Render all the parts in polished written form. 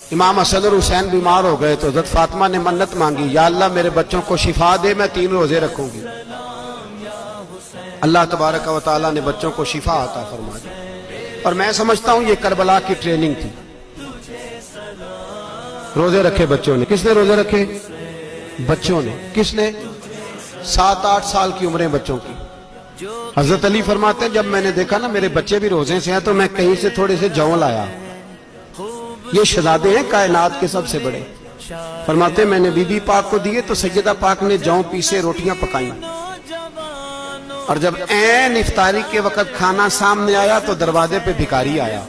امام حسن اور حسین بیمار ہو گئے تو حضرت فاطمہ نے منت مانگی، یا اللہ میرے بچوں کو شفا دے، میں 3 روزے رکھوں گی۔ اللہ تبارک و تعالیٰ نے بچوں کو شفا عطا فرما دی۔ اور میں سمجھتا ہوں یہ کربلا کی ٹریننگ تھی۔ روزے رکھے بچوں نے۔ کس نے روزے رکھے؟ بچوں نے۔ کس نے؟ 7-8 سال کی عمریں بچوں کی۔ حضرت علی فرماتے ہیں جب میں نے دیکھا نا میرے بچے بھی روزے سے ہیں تو میں کہیں سے تھوڑے سے جوں لایا۔ یہ شہزادے ہیں کائنات کے سب سے بڑے۔ فرماتے ہیں میں نے بی بی پاک کو دیے تو سیدہ پاک نے جوں پیسے روٹیاں پکائیں، اور جب عین افطاری کے وقت کھانا سامنے آیا تو دروازے پہ بھکاری آیا۔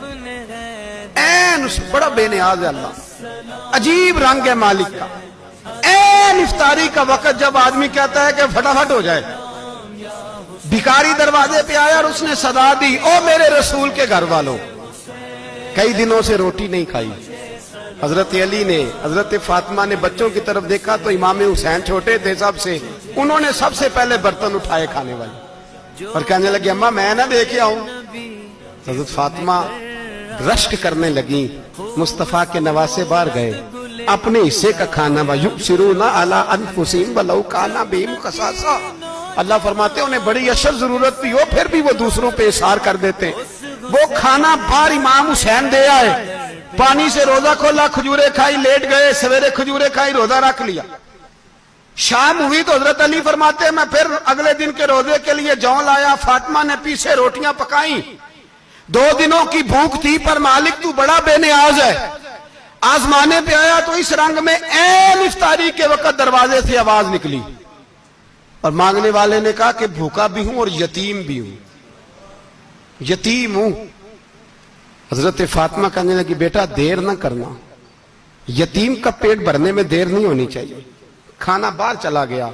عین بڑا بے نیاز ہے اللہ، عجیب رنگ ہے مالک کا۔ عین افطاری کا وقت جب آدمی کہتا ہے کہ فٹافٹ ہو جائے، بھکاری دروازے پہ آیا اور اس نے صدا دی، او میرے رسول کے گھر والوں، کئی دنوں سے روٹی نہیں کھائی۔ حضرت علی نے، حضرت فاطمہ نے بچوں کی طرف دیکھا تو امام حسین چھوٹے تھے سب سے، انہوں نے سب سے پہلے برتن اٹھائے کھانے والے، اور کہنے لگے اماں میں نہ دے کے آؤں۔ حضرت فاطمہ رشک کرنے لگیں، مصطفیٰ کے نواسے باہر گئے، اپنے حصے کا کھانا وَيُؤْثِرُونَ عَلَىٰ أَنفُسِهِمْ وَلَوْ كَانَ بِهِمْ خَصَاصَةٌ۔ اللہ فرماتے ہیں انہیں بڑی اشد ضرورت بھی ہو پھر بھی وہ دوسروں پہ اثار کر دیتے ہیں۔ وہ کھانا باہر امام حسین دے آئے، پانی سے روزہ کھولا، کھجورے کھائی، لیٹ گئے، سویرے کھجورے کھائی، روزہ رکھ لیا۔ شام ہوئی تو حضرت علی فرماتے ہیں میں پھر اگلے دن کے روزے کے لیے جوں لایا، فاطمہ نے پیچھے روٹیاں پکائیں۔ 2 دنوں کی بھوک تھی پر مالک تو بڑا بے نیاز ہے، آزمانے پہ آیا تو اس رنگ میں عین افطاری کے وقت دروازے سے آواز نکلی، اور مانگنے والے نے کہا کہ بھوکا بھی ہوں اور یتیم بھی ہوں، یتیم ہوں۔ حضرت فاطمہ کہنے لگی بیٹا دیر نہ کرنا، یتیم کا پیٹ بھرنے میں دیر نہیں ہونی چاہیے۔ کھانا باہر چلا گیا،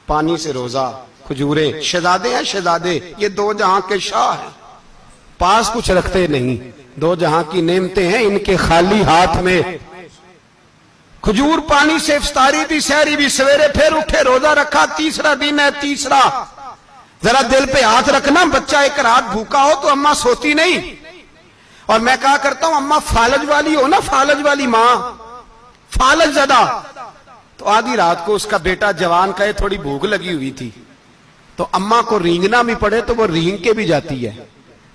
پانی سے روزہ، کھجورے۔ شہزادے ہیں شہزادے، یہ 2 جہاں کے شاہ ہیں، پاس کچھ رکھتے نہیں، 2 جہاں کی نعمتیں ہیں ان کے خالی ہاتھ میں۔ کھجور پانی سے افطاری بھی، سحری بھی، سویرے پھر اٹھے، روزہ رکھا، تیسرا دن ہے، تیسرا۔ ذرا دل پہ ہاتھ رکھنا، بچہ ایک رات بھوکا ہو تو اماں سوتی نہیں۔ اور میں کہا کرتا ہوں اماں فالج والی ہو نا، فالج والی ماں، فالج زدہ، تو آدھی رات کو اس کا بیٹا جوان کہے تھوڑی بھوک لگی ہوئی تھی، تو اماں کو رینگنا بھی پڑے تو وہ رینگ کے بھی جاتی ہے،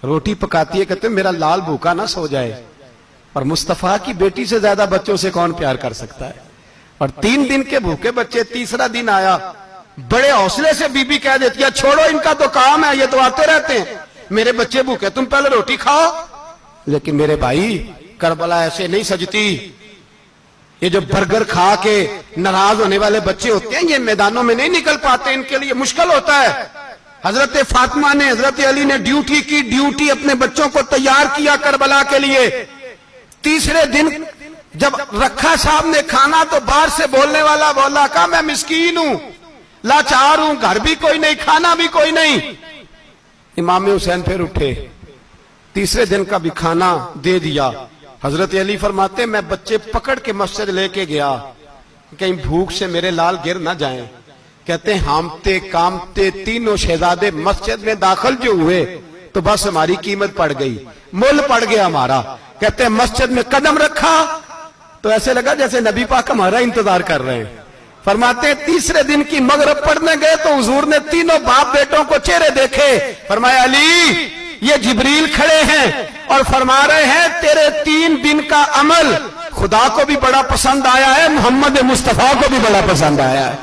روٹی پکاتی ہے، کہتے ہیں میرا لال بھوکا نہ سو جائے۔ اور مصطفیٰ کی بیٹی سے زیادہ بچوں سے کون پیار کر سکتا ہے؟ اور 3 دن کے بھوکے بچے، تیسرا دن آیا، بڑے حوصلے سے بی بی کہہ دیتی ہے چھوڑو ان کا تو کام ہے، یہ تو آتے رہتے ہیں، میرے بچے بھوکے، تم پہلے روٹی کھاؤ۔ لیکن میرے بھائی کربلا ایسے نہیں سجتی۔ یہ جو برگر کھا کے ناراض ہونے والے بچے ہوتے ہیں یہ میدانوں میں نہیں نکل پاتے، ان کے لیے مشکل ہوتا ہے۔ حضرت فاطمہ نے، حضرت علی نے ڈیوٹی کی، ڈیوٹی اپنے بچوں کو تیار کیا کربلا کے لیے۔ تیسرے دن جب رکھا صاحب نے کھانا تو باہر سے بولنے والا بولا کہا میں مسکین ہوں، لاچار ہوں، گھر بھی کوئی نہیں، کھانا بھی کوئی نہیں۔ امام حسین پھر اٹھے، تیسرے دن کا بھی کھانا دے دیا۔ حضرت علی فرماتے ہیں میں بچے پکڑ کے مسجد لے کے گیا، کہیں بھوک سے میرے لال گر نہ جائیں۔ کہتے ہیں ہامتے کامتے تینوں شہزادے مسجد میں داخل جو ہوئے تو بس ہماری قیمت پڑ گئی، مول پڑ گیا ہمارا۔ کہتے ہیں مسجد میں قدم رکھا تو ایسے لگا جیسے نبی پاک ہمارا انتظار کر رہے ہیں۔ فرماتے ہیں تیسرے دن کی مغرب پڑھنے گئے تو حضور نے تینوں باپ بیٹوں کو چہرے دیکھے، فرمایا علی یہ جبریل کھڑے ہیں اور فرما رہے ہیں تیرے 3 دن کا عمل خدا کو بھی بڑا پسند آیا ہے، محمد مصطفیٰ کو بھی بڑا پسند آیا ہے۔